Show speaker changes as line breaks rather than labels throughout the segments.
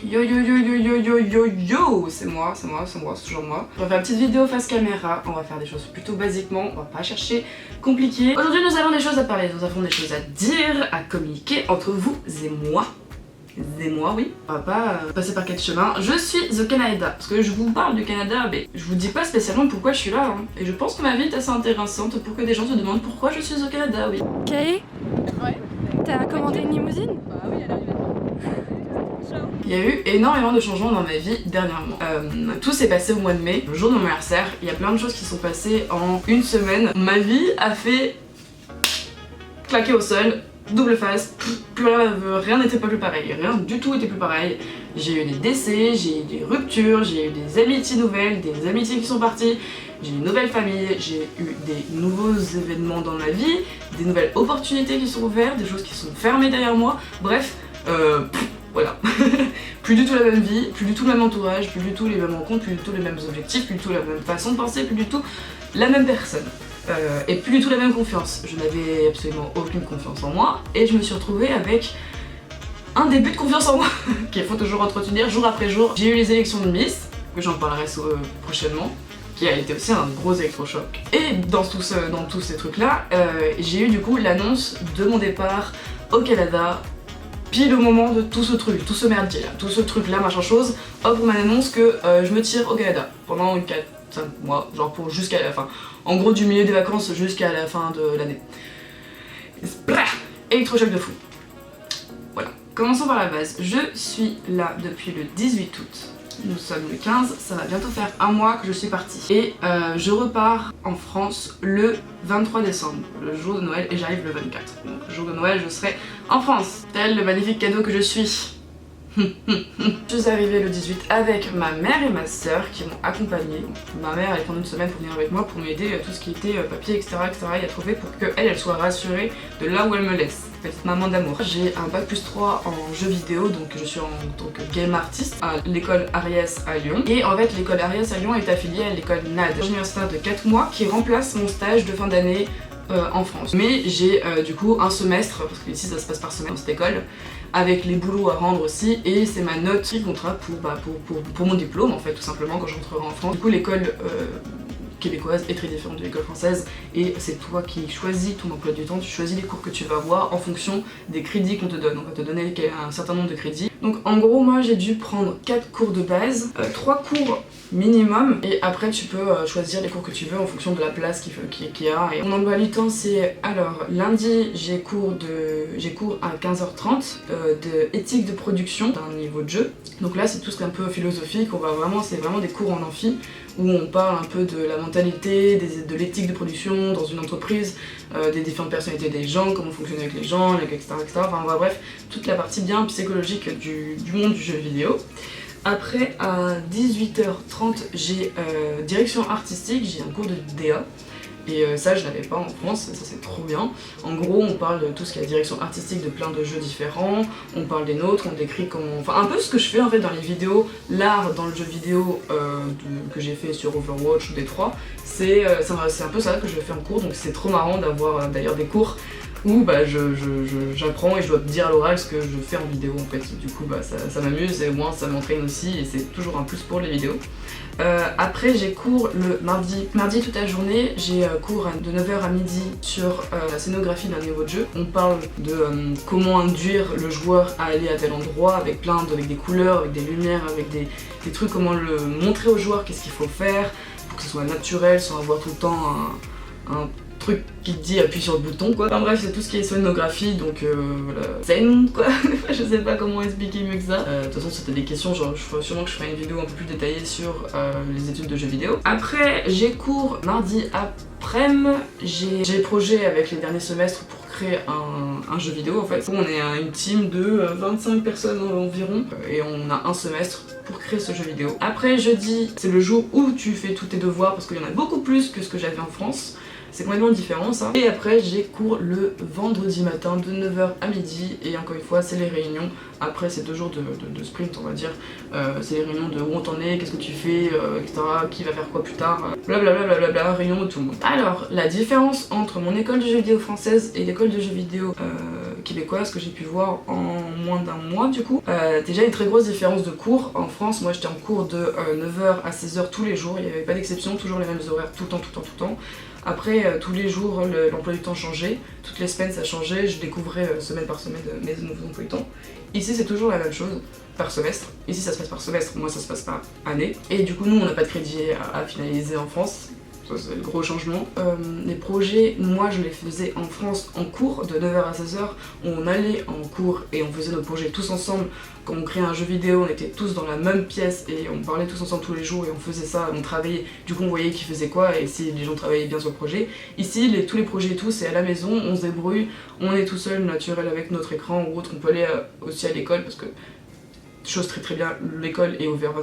Yo yo yo yo yo yo yo yo, c'est moi, c'est toujours moi. On va faire une petite vidéo face caméra, on va faire des choses plutôt basiquement, on va pas chercher compliqué. Aujourd'hui nous avons des choses à parler, nous avons des choses à dire, à communiquer entre vous et moi. Oui. On va pas passer par quatre chemins. Je suis au Canada, parce que je vous parle du Canada, mais je vous dis pas spécialement pourquoi je suis là. Hein. Et je pense que ma vie est assez intéressante pour que des gens se demandent pourquoi je suis au Canada, oui.
Kay,
Ouais.
t'as commandé une limousine?
Bah oui, elle arrive.
Il y a eu énormément de changements dans ma vie dernièrement. Tout s'est passé au mois de mai, le jour de mon anniversaire. Il y a plein de choses qui sont passées en une semaine. Ma vie a fait claquer au sol. Double face, rien n'était pas plus pareil, rien du tout était plus pareil. J'ai eu des décès, j'ai eu des ruptures, j'ai eu des amitiés nouvelles, des amitiés qui sont parties, j'ai eu une nouvelle famille, j'ai eu des nouveaux événements dans ma vie, des nouvelles opportunités qui sont ouvertes, des choses qui sont fermées derrière moi, bref, voilà. Plus du tout la même vie, plus du tout le même entourage, plus du tout les mêmes rencontres, plus du tout les mêmes objectifs, plus du tout la même façon de penser, plus du tout la même personne. Et plus du tout la même confiance. Je n'avais absolument aucune confiance en moi et je me suis retrouvée avec un début de confiance en moi qu'il faut toujours entretenir jour après jour. J'ai eu les élections de Miss, que j'en parlerai prochainement, qui a été aussi un gros électrochoc. Et dans tous ces trucs là, j'ai eu du coup l'annonce de mon départ au Canada, pile au moment de tout ce truc, tout ce merdier là, tout ce truc là, machin chose. Hop, on m'annonce que je me tire au Canada pendant 4-5 mois, genre pour jusqu'à la fin. En gros du milieu des vacances jusqu'à la fin de l'année. Électrochoc de fou. Voilà. Commençons par la base. Je suis là depuis le 18 août. Nous sommes le 15, ça va bientôt faire un mois que je suis partie. Et je repars en France le 23 décembre, le jour de Noël, et j'arrive le 24. Donc le jour de Noël, je serai en France. Tel le magnifique cadeau que je suis. Je suis arrivée le 18 avec ma mère et ma soeur qui m'ont accompagnée. Ma mère elle est pendant une semaine pour venir avec moi pour m'aider à tout ce qui était papier etc et à trouver pour qu'elle soit rassurée de là où elle me laisse. Petite maman d'amour. J'ai un bac plus 3 en jeux vidéo, donc je suis en tant que game artiste à l'école Ariès à Lyon. Et en fait l'école Ariès à Lyon est affiliée à l'école NAD, universitaire de 4 mois qui remplace mon stage de fin d'année en France. Mais j'ai du coup un semestre, parce que ici ça se passe par semaine dans cette école, avec les boulots à rendre aussi, et c'est ma note qui comptera pour mon diplôme en fait, tout simplement quand je rentrerai en France. Du coup l'école québécoise est très différente de l'école française et c'est toi qui choisis ton emploi du temps, tu choisis les cours que tu vas avoir en fonction des crédits qu'on te donne. On va te donner un certain nombre de crédits. Donc en gros moi j'ai dû prendre 4 cours de base, 3 cours minimum et après tu peux choisir les cours que tu veux en fonction de la place qu'il y a. Et mon emploi du temps c'est alors lundi j'ai cours à 15h30 de éthique de production d'un niveau de jeu. Donc là c'est tout ce qui est un peu philosophique, c'est vraiment des cours en amphi où on parle un peu de la mentalité, de l'éthique de production dans une entreprise, des différentes personnalités des gens, comment fonctionner avec les gens, etc. Enfin bref, toute la partie bien psychologique du monde du jeu vidéo. Après à 18h30 j'ai direction artistique, j'ai un cours de DA. Et ça je l'avais pas en France, ça c'est trop bien. En gros on parle de tout ce qui est direction artistique de plein de jeux différents, on parle des nôtres, on décrit comment... Enfin un peu ce que je fais en fait dans les vidéos, l'art dans le jeu vidéo que j'ai fait sur Overwatch ou D3, c'est un peu ça que je fais en cours, donc c'est trop marrant d'avoir d'ailleurs des cours où j'apprends et je dois dire à l'oral ce que je fais en vidéo en fait. Du coup ça m'amuse et au moins ça m'entraîne aussi et c'est toujours un plus pour les vidéos. Après j'ai cours le mardi toute la journée, j'ai cours de 9h à midi sur la scénographie d'un niveau de jeu. On parle de comment induire le joueur à aller à tel endroit avec avec des couleurs, avec des lumières, avec des trucs, comment le montrer au joueur, qu'est-ce qu'il faut faire pour que ce soit naturel sans avoir tout le temps un truc qui te dit appuie sur le bouton quoi. Enfin bref c'est tout ce qui est scénographie donc voilà, scène quoi. Je sais pas comment expliquer mieux que ça. De toute façon si t'as des questions genre sûrement que je ferai une vidéo un peu plus détaillée sur les études de jeux vidéo. Après j'ai cours mardi après-midi, j'ai projet avec les derniers semestres pour créer un jeu vidéo en fait. On est une team de 25 personnes environ et on a un semestre pour créer ce jeu vidéo. Après jeudi c'est le jour où tu fais tous tes devoirs parce qu'il y en a beaucoup plus que ce que j'avais en France. C'est complètement différent ça. Et après j'ai cours le vendredi matin de 9h à midi et encore une fois c'est les réunions. Après c'est 2 jours de sprint on va dire. C'est les réunions de où on t'en est, qu'est-ce que tu fais, etc. Qui va faire quoi plus tard, blablabla, réunion de tout le monde. Alors la différence entre mon école de jeux vidéo française et l'école de jeux vidéo québécoise que j'ai pu voir en moins d'un mois du coup. Déjà une très grosse différence de cours. En France, moi j'étais en cours de 9h à 16h tous les jours, il n'y avait pas d'exception, toujours les mêmes horaires tout le temps. Après, tous les jours, l'emploi du temps changeait, toutes les semaines ça changeait, je découvrais semaine par semaine mes nouveaux emplois du temps. Ici c'est toujours la même chose, par semestre. Ici ça se passe par semestre, moi ça se passe par année. Et du coup nous on n'a pas de crédit à finaliser en France. Ça c'est le gros changement. Les projets, moi je les faisais en France en cours de 9h à 16h. On allait en cours et on faisait nos projets tous ensemble. Quand on créait un jeu vidéo, on était tous dans la même pièce et on parlait tous ensemble tous les jours et on faisait ça, on travaillait. Du coup on voyait qui faisait quoi et si les gens travaillaient bien sur le projet. Ici tous les projets et tout c'est à la maison, on se débrouille, on est tout seul naturel avec notre écran ou autre. On peut aller aussi à l'école parce que chose très bien, l'école est ouverte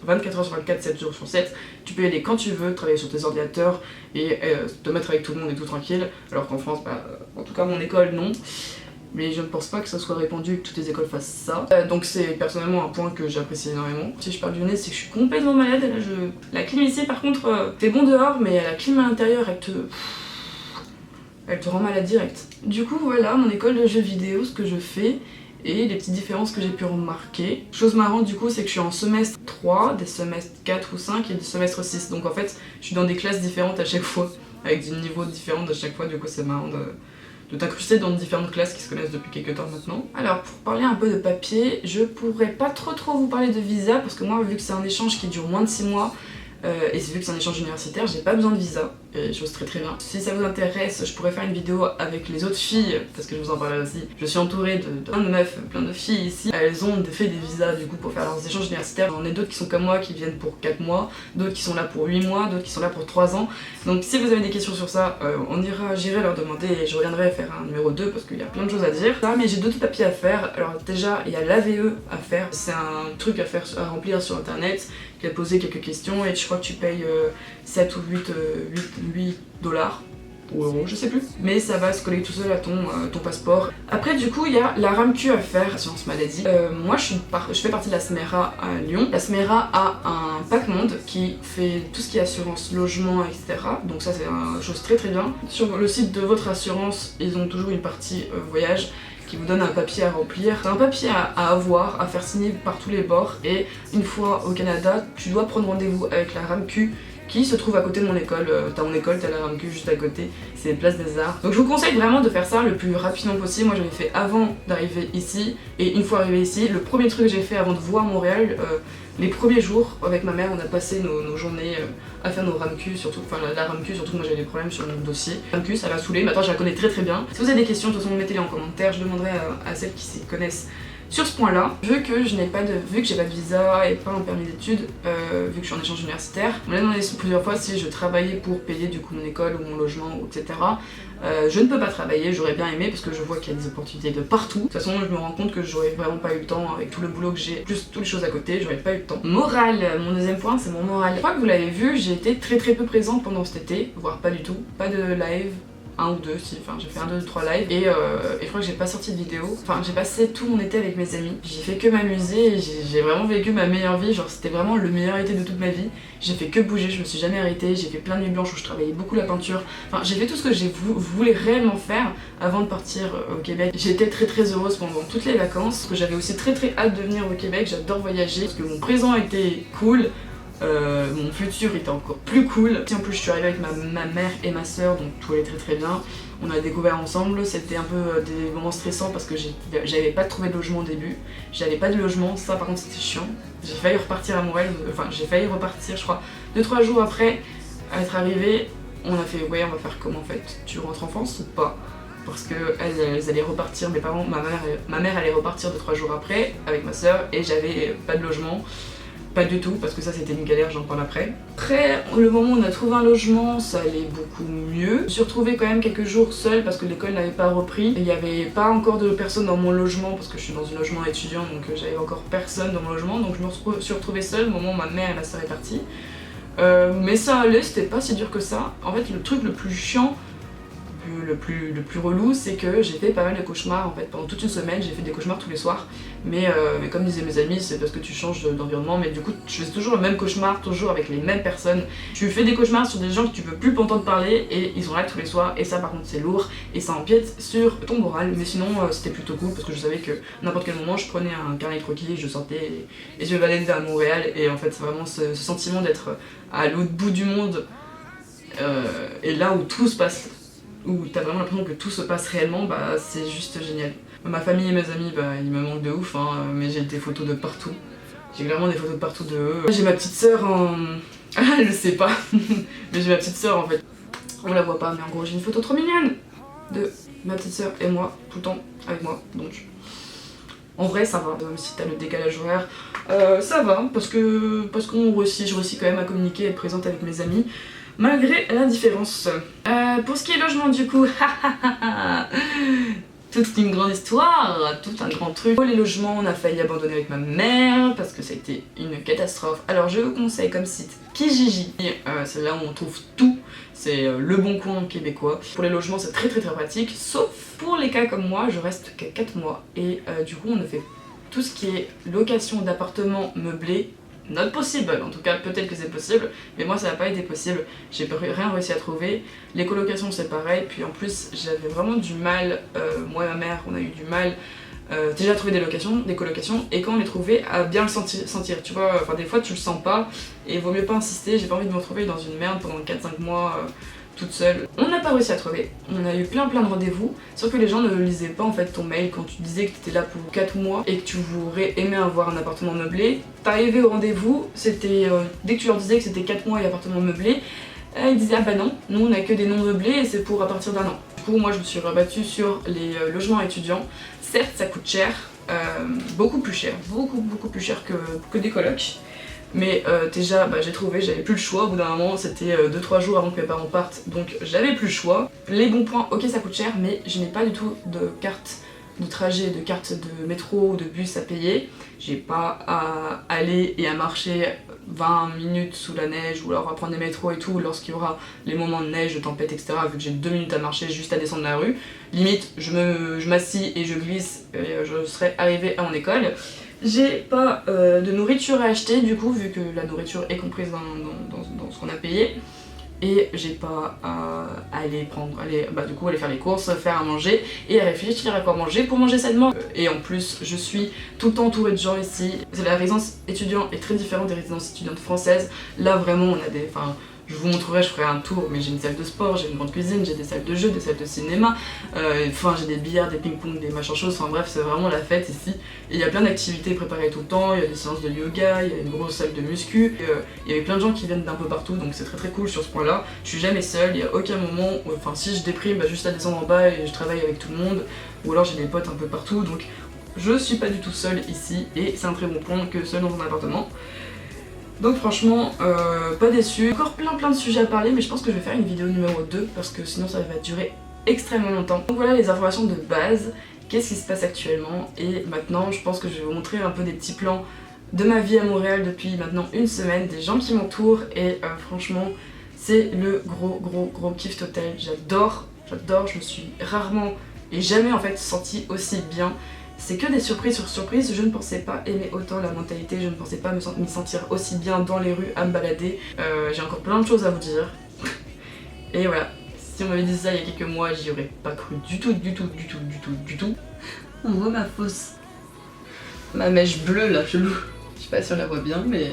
24h sur 24, 7 jours sur 7. Tu peux y aller quand tu veux, travailler sur tes ordinateurs et te mettre avec tout le monde et tout tranquille. Alors qu'en France, en tout cas mon école non. Mais je ne pense pas que ça soit répandu et que toutes les écoles fassent ça. Donc c'est personnellement un point que j'apprécie énormément. Si je parle du nez, c'est que je suis complètement malade. Là, la clim ici par contre, t'es bon dehors, mais la clim à l'intérieur, elle te rend malade direct. Du coup voilà, mon école de jeux vidéo, ce que je fais. Et les petites différences que j'ai pu remarquer. Chose marrante du coup c'est que je suis en semestre 3, des semestres 4 ou 5 et des semestres 6. Donc en fait je suis dans des classes différentes à chaque fois, avec des niveaux différents à chaque fois, du coup c'est marrant de t'incruster dans différentes classes qui se connaissent depuis quelques temps maintenant. Alors pour parler un peu de papier, je pourrais pas trop vous parler de visa parce que moi vu que c'est un échange qui dure moins de 6 mois, et vu que c'est un échange universitaire, j'ai pas besoin de visa, et chose très bien. Si ça vous intéresse, je pourrais faire une vidéo avec les autres filles, parce que je vous en parlerai aussi. Je suis entourée de plein de meufs, plein de filles ici. Elles ont fait des visas du coup pour faire leurs échanges universitaires. On a d'autres qui sont comme moi, qui viennent pour 4 mois, d'autres qui sont là pour 8 mois, d'autres qui sont là pour 3 ans. Donc si vous avez des questions sur ça, j'irai leur demander et je reviendrai faire un numéro 2 parce qu'il y a plein de choses à dire. Mais j'ai d'autres papiers à faire. Alors déjà, il y a l'AVE à faire. C'est un truc à remplir sur internet. Qui a posé quelques questions et je crois que tu payes 7 ou 8 dollars ou euros, je sais plus. Mais ça va se coller tout seul à ton passeport. Après du coup il y a la RAMQ à faire, assurance maladie. Moi je fais partie de la SMERA à Lyon. La SMERA a un pack monde qui fait tout ce qui est assurance, logement, etc. Donc ça c'est une chose très bien. Sur le site de votre assurance, ils ont toujours une partie voyage qui vous donne un papier à remplir. C'est un papier à avoir, à faire signer par tous les bords et une fois au Canada, tu dois prendre rendez-vous avec la RAMQ qui se trouve à côté de mon école. T'as mon école, t'as la RAMQ juste à côté, c'est Place des Arts. Donc je vous conseille vraiment de faire ça le plus rapidement possible. Moi j'avais fait avant d'arriver ici et une fois arrivé ici, le premier truc que j'ai fait avant de voir Montréal, les premiers jours avec ma mère, on a passé nos journées à faire nos RAMQ, surtout, enfin la RAMQ, surtout moi j'avais des problèmes sur mon dossier. RAMQ ça m'a saoulé, maintenant je la connais très bien. Si vous avez des questions, de toute façon mettez-les en commentaire, je demanderai à celles qui s'y connaissent sur ce point-là. Vu que j'ai pas de visa et pas un permis d'études, vu que je suis en échange universitaire, on m'a demandé plusieurs fois si je travaillais pour payer du coup mon école ou mon logement, etc. Je ne peux pas travailler, j'aurais bien aimé parce que je vois qu'il y a des opportunités de partout. De toute façon, je me rends compte que j'aurais vraiment pas eu le temps avec tout le boulot que j'ai, plus toutes les choses à côté, j'aurais pas eu le temps. Moral, mon deuxième point, c'est mon moral. Je crois que vous l'avez vu, j'ai été très peu présente pendant cet été, voire pas du tout. Pas de live. Un ou deux, si, enfin j'ai fait 1, 2, 3 lives et je crois que j'ai pas sorti de vidéo. Enfin j'ai passé tout mon été avec mes amis. J'ai fait que m'amuser et j'ai vraiment vécu ma meilleure vie. Genre c'était vraiment le meilleur été de toute ma vie. J'ai fait que bouger, je me suis jamais arrêtée. J'ai fait plein de nuits blanches où je travaillais beaucoup la peinture. Enfin j'ai fait tout ce que j'ai voulu réellement faire avant de partir au Québec. J'étais très heureuse pendant toutes les vacances. Parce que j'avais aussi très hâte de venir au Québec. J'adore voyager parce que mon présent était cool. Mon futur était encore plus cool. En plus je suis arrivée avec ma mère et ma soeur, donc tout allait très bien. On a découvert ensemble, c'était un peu des moments stressants parce que j'avais pas trouvé de logement au début. J'avais pas de logement, ça par contre c'était chiant. J'ai failli repartir à Montréal, enfin j'ai failli repartir je crois 2-3 jours après être arrivée. On a fait ouais on va faire comment en fait, tu rentres en France ou pas? Parce que elles allaient repartir, mes parents, ma mère allait repartir 2-3 jours après avec ma soeur et j'avais pas de logement. Pas du tout, parce que ça c'était une galère, j'en parle après. Après, le moment où on a trouvé un logement, ça allait beaucoup mieux. Je me suis retrouvée quand même quelques jours seule parce que l'école n'avait pas repris. Il n'y avait pas encore de personnes dans mon logement, parce que je suis dans un logement étudiant, donc j'avais encore personne dans mon logement. Donc je me suis retrouvée seule au moment où ma mère et ma soeur est partie. Mais ça allait, c'était pas si dur que ça. En fait, le truc le plus chiant le plus relou, c'est que j'ai fait pas mal de cauchemars en fait. Pendant toute une semaine, j'ai fait des cauchemars tous les soirs. Mais comme disaient mes amis, c'est parce que tu changes d'environnement. Mais du coup, je fais toujours le même cauchemar, toujours avec les mêmes personnes. Tu fais des cauchemars sur des gens que tu peux plus entendre parler et ils sont là tous les soirs. Et ça, par contre, c'est lourd et ça empiète sur ton moral. Mais sinon, c'était plutôt cool parce que je savais que n'importe quel moment, je prenais un carnet de croquis, je sortais et je me baladais à Montréal. Et en fait, c'est vraiment ce sentiment d'être à l'autre bout du monde. Et là où tout se passe, où t'as vraiment l'impression que tout se passe réellement, bah c'est juste génial. Ma famille et mes amis, bah ils me manquent de ouf, hein, mais j'ai des photos de partout. J'ai clairement des photos de partout de eux. J'ai ma petite sœur en... Ah, elle le sait pas, mais j'ai ma petite sœur en fait. On la voit pas, mais en gros j'ai une photo trop mignonne de ma petite sœur et moi, tout le temps avec moi, donc... En vrai ça va, même si t'as le décalage horaire, ça va, parce que je réussis quand même à communiquer et être présente avec mes amis, malgré la différence. Pour ce qui est logement du coup, toute une grande histoire, tout un grand truc. Pour les logements, on a failli abandonner avec ma mère, parce que ça a été une catastrophe. Alors je vous conseille comme site Kijiji, c'est là où on trouve tout. C'est le bon coin québécois. Pour les logements, c'est très pratique, sauf pour les cas comme moi, je reste qu'à 4 mois. Et du coup, on a fait tout ce qui est location d'appartements meublés, not possible. En tout cas, peut-être que c'est possible, mais moi, ça n'a pas été possible. J'ai rien réussi à trouver. Les colocations, c'est pareil. Puis en plus, j'avais vraiment du mal, moi et ma mère, on a eu du mal déjà à trouver des colocations, et quand on les trouvait, à bien le sentir, tu vois, enfin des fois tu le sens pas, et vaut mieux pas insister, j'ai pas envie de me retrouver dans une merde pendant 4-5 mois toute seule. On n'a pas réussi à trouver, on a eu plein de rendez-vous, sauf que les gens ne lisaient pas en fait ton mail quand tu disais que tu étais là pour 4 mois et que tu aurais aimé avoir un appartement meublé. T'arrivais au rendez-vous, c'était dès que tu leur disais que c'était 4 mois et appartement meublé, ils disaient ah bah non, nous on a que des non meublés et c'est pour à partir d'un an. Du coup moi je me suis rabattue sur les logements étudiants. Certes ça coûte cher, beaucoup plus cher que des colocs. Mais déjà j'ai trouvé, j'avais plus le choix. Au bout d'un moment, c'était 2-3 jours avant que mes parents partent, donc j'avais plus le choix. Les bons points, ok ça coûte cher, mais je n'ai pas du tout de carte de trajet, de carte de métro ou de bus à payer. J'ai pas à aller et à marcher 20 minutes sous la neige, ou alors à prendre des métros et tout lorsqu'il y aura les moments de neige, de tempête, etc. Vu que j'ai 2 minutes à marcher juste à descendre la rue. Limite, je m'assis et je glisse et je serai arrivée à mon école. J'ai pas de nourriture à acheter du coup, vu que la nourriture est comprise dans ce qu'on a payé. Et j'ai pas à aller faire les courses, faire à manger et à réfléchir à quoi manger pour manger sainement. Et en plus, je suis tout le temps entourée de gens ici. La résidence étudiante est très différente des résidences étudiantes françaises. Là vraiment, on a des... je vous montrerai, je ferai un tour, mais j'ai une salle de sport, j'ai une grande cuisine, j'ai des salles de jeux, des salles de cinéma, j'ai des billards, des ping-pong, des machins choses, enfin bref, c'est vraiment la fête ici. Et il y a plein d'activités préparées tout le temps, il y a des séances de yoga, il y a une grosse salle de muscu, il y avait plein de gens qui viennent d'un peu partout, donc c'est très cool sur ce point-là. Je suis jamais seule, il y a aucun moment, si je déprime, juste à descendre en bas et je travaille avec tout le monde, ou alors j'ai des potes un peu partout, donc je suis pas du tout seule ici, et c'est un très bon point que seule dans un appartement. Donc franchement, pas déçu. Encore plein de sujets à parler, mais je pense que je vais faire une vidéo numéro 2 parce que sinon ça va durer extrêmement longtemps. Donc voilà les informations de base, qu'est-ce qui se passe actuellement, et maintenant je pense que je vais vous montrer un peu des petits plans de ma vie à Montréal depuis maintenant une semaine, des gens qui m'entourent, et franchement c'est le gros kiff total. J'adore, je me suis rarement et jamais en fait sentie aussi bien. C'est que des surprises sur surprises, je ne pensais pas aimer autant la mentalité, je ne pensais pas me sentir aussi bien dans les rues à me balader. J'ai encore plein de choses à vous dire. Et voilà, si on m'avait dit ça il y a quelques mois, j'y aurais pas cru du tout. On voit ma fausse. Ma mèche bleue là, chelou. Je sais pas si on la voit bien, mais...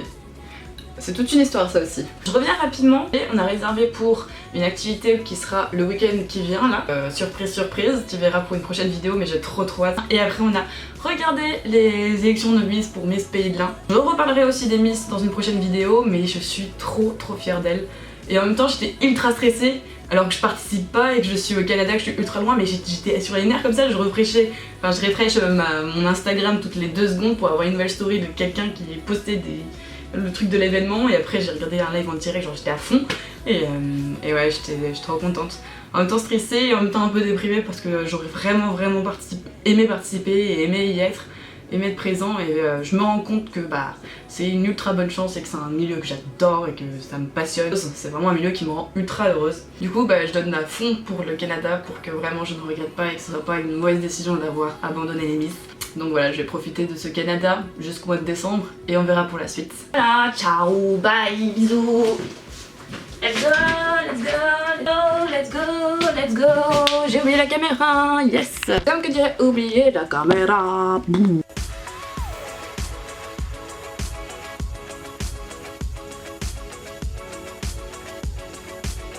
c'est toute une histoire ça aussi. Je reviens rapidement, et on a réservé pour une activité qui sera le week-end qui vient là. Surprise, tu verras pour une prochaine vidéo, mais j'ai trop hâte. Et après on a regardé les élections de Miss pour Miss Pays de l'Ain. Je reparlerai aussi des Miss dans une prochaine vidéo, mais je suis trop fière d'elles. Et en même temps j'étais ultra stressée, alors que je participe pas et que je suis au Canada, que je suis ultra loin, mais j'étais sur les nerfs comme ça, je refresh mon Instagram toutes les 2 secondes pour avoir une nouvelle story de quelqu'un qui postait le truc de l'événement, et après j'ai regardé un live en direct, genre j'étais à fond, et ouais, j'étais trop contente. En même temps stressée et en même temps un peu déprimée parce que j'aurais vraiment aimé participer et aimé y être, aimer être présent et je me rends compte que bah c'est une ultra bonne chance et que c'est un milieu que j'adore et que ça me passionne. C'est vraiment un milieu qui me rend ultra heureuse. Du coup bah je donne à fond pour le Canada pour que vraiment je ne regrette pas et que ce soit pas une mauvaise décision d'avoir abandonné les Miss. Donc voilà, je vais profiter de ce Canada jusqu'au mois de décembre et on verra pour la suite. Voilà, ciao, bye, bisous. Let's go, let's go, let's go, let's go. J'ai oublié la caméra, yes. Comme que dirait oublier la caméra. Boum.